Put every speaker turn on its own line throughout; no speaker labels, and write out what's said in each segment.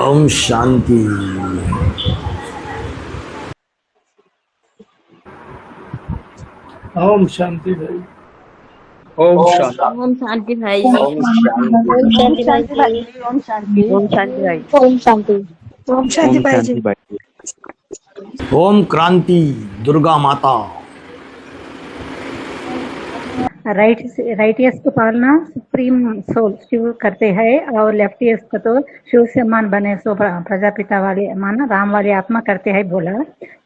ओम शांति।
ओम शांति भाई।
ओम शांति।
ओम शांति भाई।
ओम शांति।
ओम शांति भाई
शांति
जी।
भाई। ओम शांति।
ओम शांति भाई।
ओम शांति। ओम शांति
ओम
भाई जी।
शांति भाई।
ओम क्रांति दुर्गा माता।
राइटियर्स को पालना सुप्रीम सोल शिव करते हैं और लेफ्टियर्स को तो शिव से मान बने सो प्रजापिता वाली माना राम वाली आत्मा करते हैं बोला।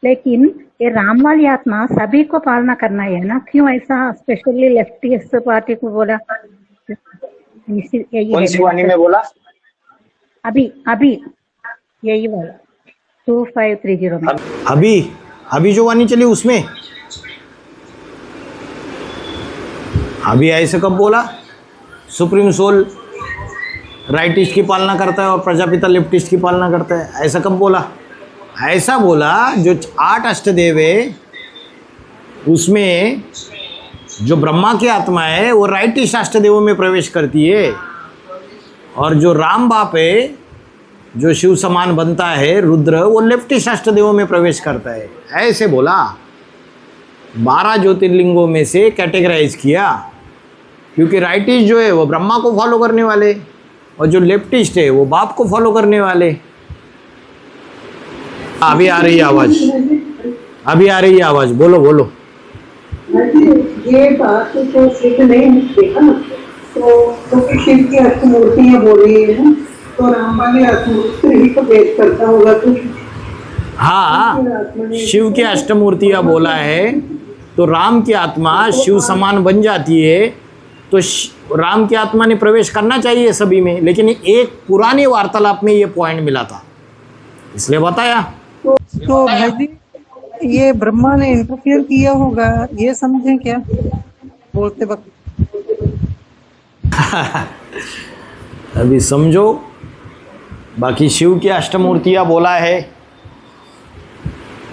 लेकिन ये राम वाली आत्मा सभी को पालना करना है ना, क्यों ऐसा स्पेशली लेफ्टियर्स पार्टी को बोला? यही
कौन सी वाणी में बोला?
अभी अभी यही वाला 2530 में।
अभी जो वाणी चली उसमें अभी ऐसे कब बोला? सुप्रीम सोल राइटिस्ट की पालना करता है और प्रजापिता लेफ्टिस्ट की पालना करता है, ऐसा कब बोला? ऐसा बोला जो 8 अष्टदेव है उसमें जो ब्रह्मा की आत्मा है वो राइटिस्ट अष्टदेवों में प्रवेश करती है, और जो राम बाप है जो शिव समान बनता है रुद्र, वो लेफ्टिस्ट अष्टदेवों में प्रवेश करता है, ऐसे बोला। 12 ज्योतिर्लिंगों में से कैटेगराइज किया, क्योंकि राइटिस्ट जो है वो ब्रह्मा को फॉलो करने वाले और जो लेफ्टिस्ट है वो बाप को फॉलो करने वाले। अभी आ रही आवाज, अभी आ रही आवाज, बोलो बोलो।
ये बात तो सिद्ध नहीं देखा ना, तो शिव की अष्टमूर्तियां बोली है, तो राम वाली अष्टमूर्ति ही तो बेस करता होगा। तो
हाँ, शिव की अष्टमूर्तियां बोला है तो राम की आत्मा शिव समान बन जाती है, तो राम की आत्मा ने प्रवेश करना चाहिए सभी में। लेकिन एक पुरानी वार्तालाप में ये पॉइंट मिला था, इसलिए बताया।
तो भाई जी ये ब्रह्मा ने इंटरफियर किया होगा, ये समझें क्या बोलते वक्त?
अभी समझो। बाकी शिव की अष्टमूर्तियां बोला है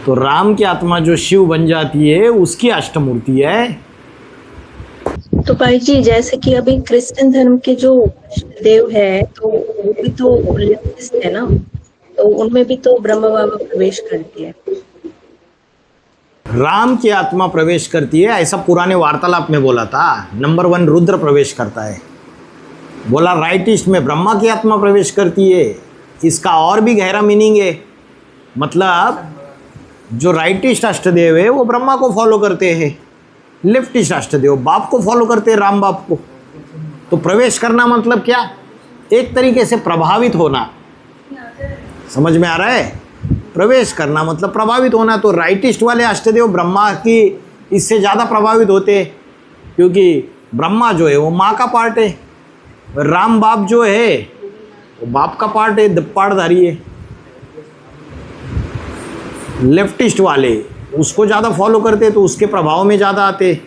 तो राम की आत्मा जो शिव बन जाती है उसकी अष्टमूर्ति है।
तो भाई जी जैसे कि अभी क्रिश्चियन धर्म के जो देव है तो वो भी तो लेफ्टिस्ट है ना, तो उनमें भी तो ब्रह्मा बाबा प्रवेश करती है।
राम की आत्मा प्रवेश करती है ऐसा पुराने वार्तालाप में बोला था। नंबर 1 रुद्र प्रवेश करता है, बोला राइटिस्ट में ब्रह्मा की आत्मा प्रवेश करती है। इसका और भी गहरा मीनिंग है, मतलब जो राइटिस्ट अष्टदेव है वो ब्रह्मा को फॉलो करते हैं, लेफ्टिस्ट अष्टदेव बाप को फॉलो करते हैं, राम बाप को। तो प्रवेश करना मतलब क्या? एक तरीके से प्रभावित होना। समझ में आ रहा है? प्रवेश करना मतलब प्रभावित होना। तो राइटिस्ट वाले अष्टदेव ब्रह्मा की इससे ज़्यादा प्रभावित होते हैं, क्योंकि ब्रह्मा जो है वो माँ का पार्ट है, राम बाप जो है वो बाप का पार्ट है, पार्टधारी है। लेफ्टिस्ट वाले उसको ज़्यादा फॉलो करते तो उसके प्रभाव में ज़्यादा आते।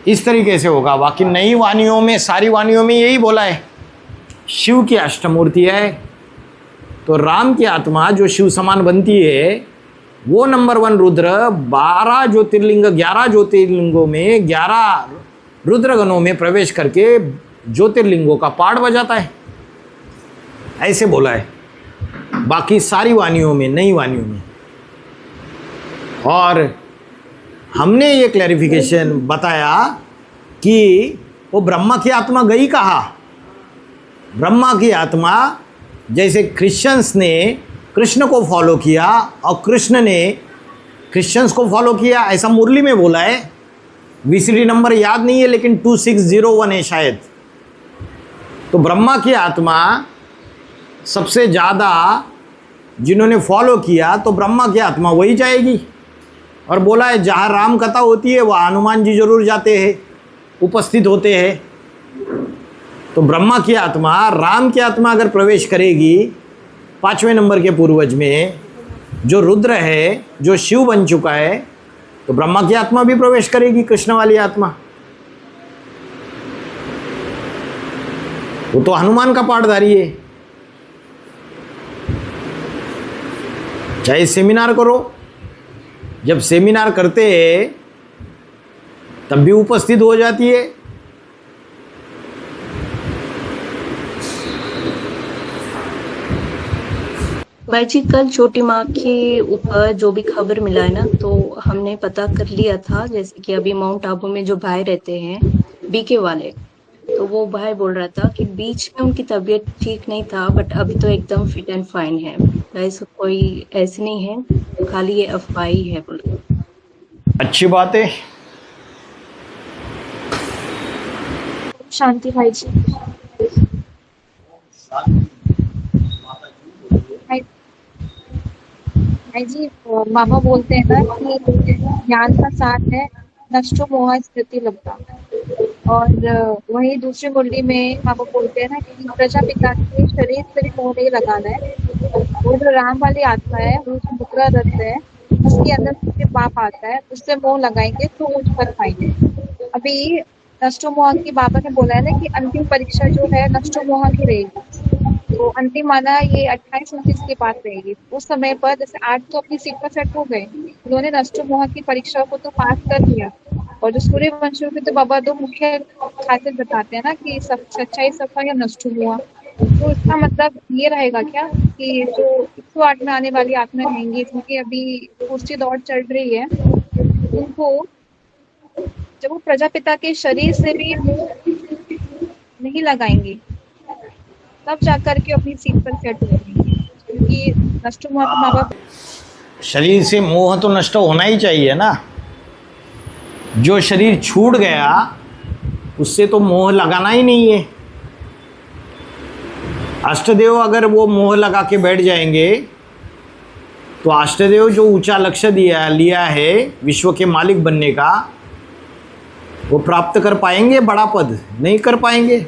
इस तरीके से होगा। बाकी नई वाणियों में, सारी वाणियों में यही बोला है, शिव की अष्टमूर्ति है तो राम की आत्मा जो शिव समान बनती है वो नंबर 1 रुद्र। 12 ज्योतिर्लिंग, 11 ज्योतिर्लिंगों में 11 रुद्रगणों में प्रवेश करके ज्योतिर्लिंगों का पाठ बजाता है, ऐसे बोला है। बाकी सारी वाणियों में, नई वाणियों में। और हमने ये क्लैरिफिकेशन बताया कि वो ब्रह्मा की आत्मा गई कहाँ? ब्रह्मा की आत्मा जैसे क्रिश्चियंस ने कृष्ण को फॉलो किया और कृष्ण ने क्रिश्चियंस को फॉलो किया, ऐसा मुरली में बोला है। वीसीडी नंबर याद नहीं है लेकिन 2601 है शायद। तो ब्रह्मा की आत्मा सबसे ज़्यादा जिन्होंने फॉलो किया तो ब्रह्मा की आत्मा वही जाएगी। और बोला है जहाँ राम कथा होती है वहाँ हनुमान जी जरूर जाते हैं, उपस्थित होते हैं। तो ब्रह्मा की आत्मा, राम की आत्मा अगर प्रवेश करेगी 5वें नंबर के पूर्वज में जो रुद्र है, जो शिव बन चुका है, तो ब्रह्मा की आत्मा भी प्रवेश करेगी, कृष्ण वाली आत्मा। वो तो हनुमान का पाठधारी है। चाहे सेमिनार करो, जब सेमिनार करते हैं तब भी उपस्थित हो जाती है।
भाई जी कल छोटी माँ के ऊपर जो भी खबर मिला है ना, तो हमने पता कर लिया था, जैसे कि अभी माउंट आबू में जो भाई रहते हैं बीके वाले, तो वो भाई बोल रहा था कि बीच में उनकी तबीयत ठीक नहीं था, बट अभी तो एकदम फिट एंड फाइन है। ऐसा कोई ऐसे नहीं है, खाली ये अफवाह ही है बोल रहे।
अच्छी बात है।
शांति भाई जी। भाई जी बाबा बोलते हैं ना कि ज्ञान का साथ है नष्टो मोह स्मृति लब्धा, और वही दूसरी मुरली में बाबा बोलते हैं ना कि प्रजापिता के शरीर से भी मोह नहीं लगाना है। वो जो राम वाली आत्मा है, वो जो मुद्रा रथ है, उसके अंदर उसके बाप आता है, उससे मोह लगाएंगे तो उच्च पद पाएंगे। अभी नष्टो मोह की बाबा ने बोला है ना कि अंतिम परीक्षा जो है नष्टो मोह की रहेगी, तो अंतिम माना ये 28-29 की बात रहेगी। उस समय पर जैसे 8 तो अपनी सीट पर सेट हो गए, उन्होंने नष्टो मोह की परीक्षा को तो पास कर लिया। और जो सूर्यवंशियों के तो बाबा दो मुख्य खासियत बताते हैं ना कि सब सच्चाई सफा या नष्टो मोह, तो इसका मतलब ये रहेगा क्या कि जो 108 में आने वाली आत्मा रहेंगी, क्योंकि अभी कुर्सी दौड़ चल रही है, उनको जब वो प्रजापिता के शरीर से भी नहीं लगाएंगे तब जाकर के अपनी सीट पर सेट होंगे, क्योंकि नष्ट हुआ तो बाबा
शरीर से मोह तो नष्ट होना ही चाहिए ना। जो शरीर छूट गया उससे तो मोह लगाना ही नहीं है। अष्टदेव अगर वो मोह लगा के बैठ जाएंगे तो अष्टदेव जो ऊंचा लक्ष्य लिया है विश्व के मालिक बनने का, वो प्राप्त कर पाएंगे? बड़ा पद नहीं कर पाएंगे।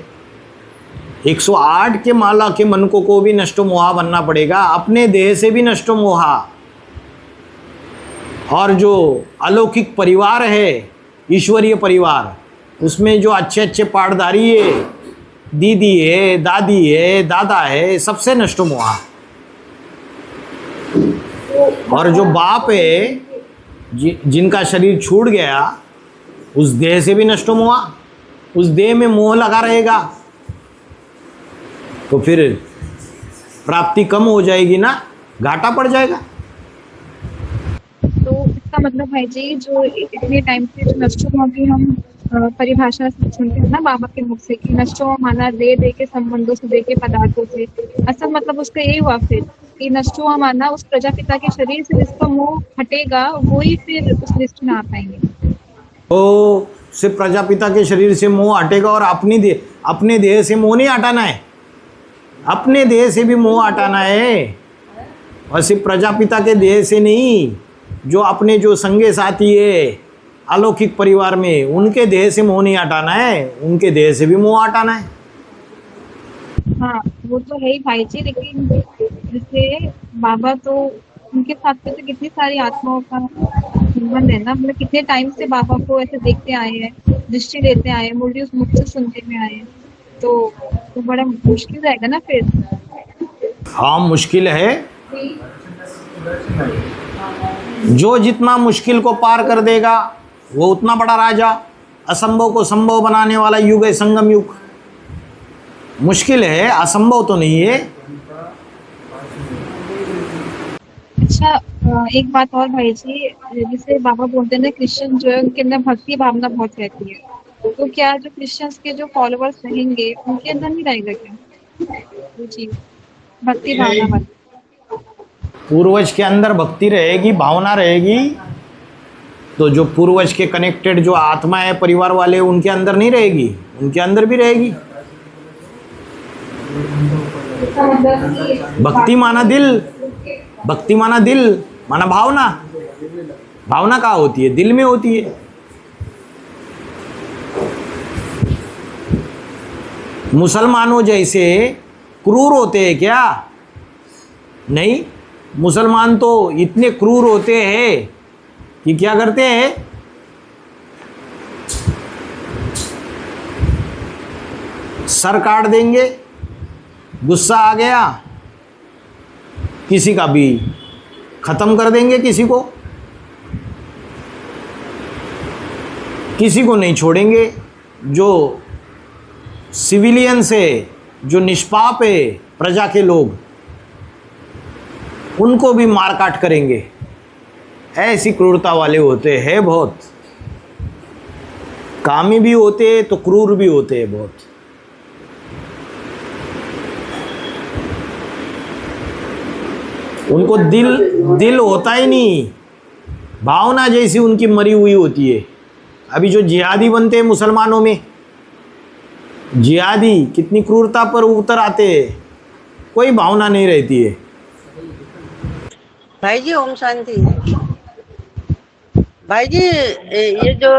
108 के माला के मनकों को भी नष्टो मोहा बनना पड़ेगा, अपने देह से भी नष्टो मोहा। और जो अलौकिक परिवार है, ईश्वरीय परिवार, उसमें जो अच्छे अच्छे पाठधारी है, दीदी है, दादी है, दादा है, सबसे नष्टो मोहा। और जो बाप है जिनका शरीर छूट गया, उस देह से भी नष्टो मोहा। उस देह में मोह लगा रहेगा तो फिर प्राप्ति कम हो जाएगी ना, घाटा पड़ जाएगा।
तो इसका मतलब भाई जी जो इतने टाइम से जो नष्टो मोह की हम परिभाषा सुनते हैं ना बाबा के मुख से कि नष्टो मोह माना दे के संबंधों से, दे के पदार्थों से, असल मतलब उसका यही हुआ फिर कि नष्टो मोह माना उस प्रजापिता के शरीर से जिसका मोह हटेगा वो ही फिर उस लिस्ट में आ पाएंगे।
तो सिर्फ प्रजापिता के शरीर से मोह हटेगा, और अपने देह से मोह नहीं हटाना है, अपने देह से भी मोह हटाना है। और सिर्फ प्रजापिता के देह से नहीं, जो अपने जो संगे साथी है अलौकिक परिवार में, उनके देह से मोह नहीं हटाना है, उनके देह से भी मोह हटाना है।
हाँ वो तो है ही भाई जी, लेकिन जैसे बाबा तो उनके साथ में तो कितनी सारी आत्माओं का संबंध है ना, मतलब कितने टाइम से बाबा को ऐसे देखते आए हैं, दृष्टि देते आए हैं, मुरली उस मुख से सुनते में आए हैं, तो बड़ा मुश्किल रहेगा ना फिर।
हाँ मुश्किल है। जो जितना मुश्किल को पार कर देगा वो उतना बड़ा राजा। असंभव को संभव बनाने वाला युग है संगम युग। मुश्किल है, असंभव तो नहीं है।
अच्छा एक बात और भाई जी, जैसे बाबा बोलते हैं ना क्रिश्चियन जो है उनके अंदर भक्ति भावना बहुत रहती है, तो क्या जो क्रिश्चियंस के जो फॉलोअर्स रहेंगे उनके अंदर नहीं रहेगा क्या वो चीज भक्ति भावना वाली?
पूर्वज के अंदर भक्ति रहेगी, भावना रहेगी, तो जो पूर्वज के कनेक्टेड जो आत्मा है परिवार वाले, उनके अंदर नहीं रहेगी? उनके अंदर भी रहेगी। भक्ति माना दिल, भक्ति माना दिल, माना भावना। भावना कहाँ होती है? दिल में होती है। मुसलमानों जैसे क्रूर होते हैं क्या? नहीं, मुसलमान तो इतने क्रूर होते हैं कि क्या करते हैं, सर काट देंगे, गुस्सा आ गया किसी का भी ख़त्म कर देंगे, किसी को नहीं छोड़ेंगे। जो सिविलियंस है, जो निष्पाप है, प्रजा के लोग, उनको भी मार काट करेंगे। ऐसी क्रूरता वाले होते हैं बहुत, कामी भी होते हैं तो क्रूर भी होते हैं बहुत। उनको दिल होता ही नहीं, भावना जैसी उनकी मरी हुई होती है। अभी जो जिहादी बनते हैं मुसलमानों में, जिहादी कितनी क्रूरता पर उतर आते हैं, कोई भावना नहीं रहती है।
भाई जी ओम शांति। भाई जी ये जो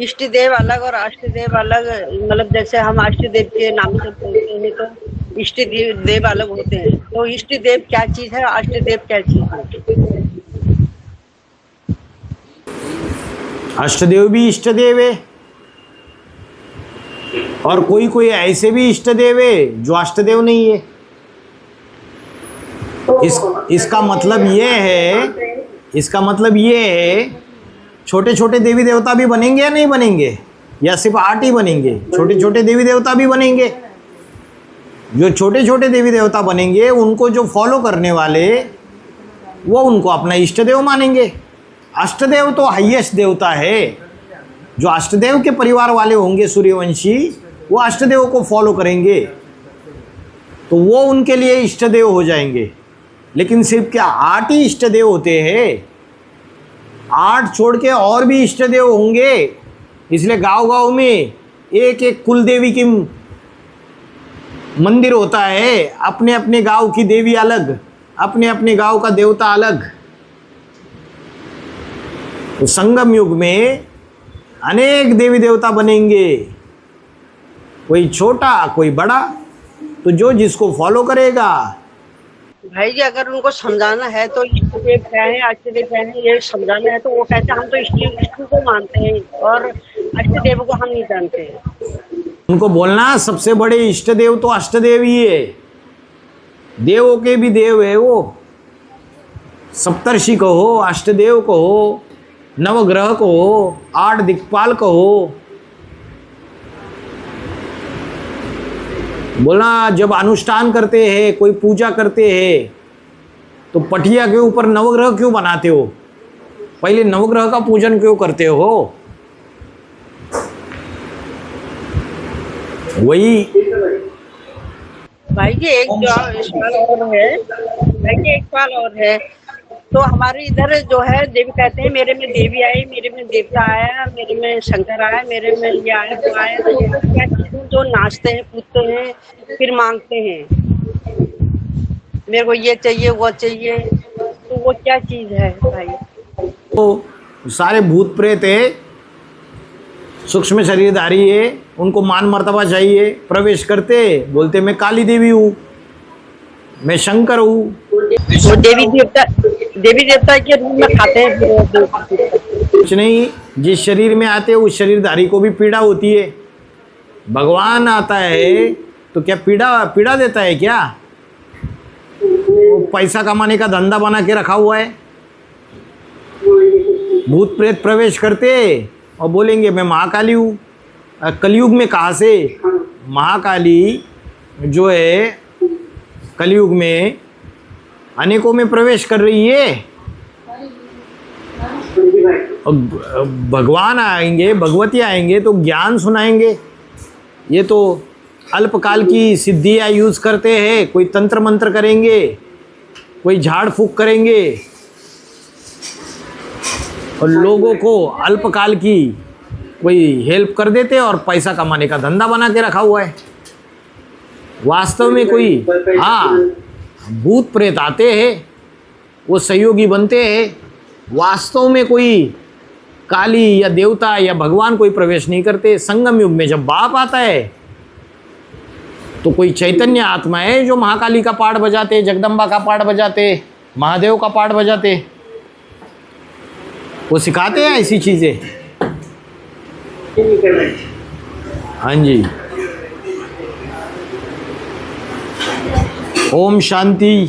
इष्ट देव अलग और अष्ट देव अलग, मतलब जैसे हम अष्ट देव के नाम से बोलते हैं तो इष्ट देव अलग होते हैं, तो इष्ट देव क्या चीज है, अष्ट देव क्या चीज है?
अष्टदेव भी इष्ट देव है और कोई कोई ऐसे भी इष्ट देव है जो अष्टदेव नहीं है। इसका मतलब ये है छोटे छोटे देवी देवता भी बनेंगे या नहीं बनेंगे, या सिर्फ 8 ही बनेंगे? छोटे छोटे देवी देवता भी बनेंगे। जो छोटे छोटे देवी देवता बनेंगे उनको जो फॉलो करने वाले वो उनको अपना इष्ट देव मानेंगे। अष्टदेव तो हाईएस्ट देवता है। जो अष्टदेव के परिवार वाले होंगे सूर्यवंशी, वो अष्टदेव को फॉलो करेंगे तो वो उनके लिए इष्ट देव हो जाएंगे। लेकिन सिर्फ क्या 8 ही इष्ट देव होते हैं? 8 छोड़ के और भी इष्ट देव होंगे। इसलिए गांव गांव में एक एक कुल देवी की मंदिर होता है, अपने अपने गांव की देवी अलग, अपने अपने गांव का देवता अलग। तो संगम युग में अनेक देवी देवता बनेंगे, कोई छोटा कोई बड़ा, तो जो जिसको फॉलो करेगा।
भाई जी अगर उनको समझाना है तो इष्ट देव क्या है, अष्ट देव क्या है, ये समझाना है तो वो कहते हैं हम तो इष्ट को मानते हैं और अष्ट देव को हम नहीं जानते हैं।
उनको बोलना सबसे बड़े इष्ट देव तो अष्टदेव ही है, देवों के भी देव है वो। सप्तर्षि कहो, अष्टदेव कहो, नवग्रह कहो, 8 दिक्पाल कहो। बोला जब अनुष्ठान करते हैं, कोई पूजा करते हैं, तो पटिया के ऊपर नवग्रह क्यों बनाते हो? पहले नवग्रह का पूजन क्यों करते हो? वही
भाई जी एक सवाल और है, भाई जी एक सवाल और है। तो हमारे इधर जो है देवी कहते हैं मेरे में देवी आई, मेरे में देवता आया, मेरे में शंकर आया, मेरे में ये आया तो आया। तो क्या चीज़ जो नाचते हैं कूदते हैं फिर मांगते हैं मेरे को ये चाहिए वो चाहिए, तो वो क्या चीज़ है भाई?
तो सारे भूत प्रेत है, सूक्ष्म शरीरधारी है, उनको मान मर्तबा चाहिए। प्रवेश करते बोलते मैं काली देवी हूँ, मैं शंकर हूँ।
वो देवी देवता के रूप में खाते हैं।
कुछ नहीं, जिस शरीर में आते हैं उस शरीरधारी को भी पीड़ा होती है। भगवान आता है तो क्या पीड़ा देता है क्या? वो पैसा कमाने का धंधा बना के रखा हुआ है। भूत प्रेत प्रवेश करते और बोलेंगे मैं महाकाली हूँ। कलयुग में कहाँ से महाकाली जो है कलयुग में अनेकों में प्रवेश कर रही है। और भगवान आएंगे, भगवती आएंगे तो ज्ञान सुनाएंगे। ये तो अल्पकाल की सिद्धियाँ यूज़ करते हैं, कोई तंत्र मंत्र करेंगे, कोई झाड़ फूक करेंगे और लोगों को अल्पकाल की कोई हेल्प कर देते और पैसा कमाने का धंधा बना के रखा हुआ है। वास्तव में कोई भूत प्रेत आते हैं, वो सहयोगी बनते हैं। वास्तव में कोई काली या देवता या भगवान कोई प्रवेश नहीं करते। संगम युग में जब बाप आता है तो कोई चैतन्य आत्मा है जो महाकाली का पाठ बजाते, जगदम्बा का पाठ बजाते, महादेव का पाठ बजाते। वो सिखाते हैं ऐसी चीज़ें। हाँ जी, ओम शांति।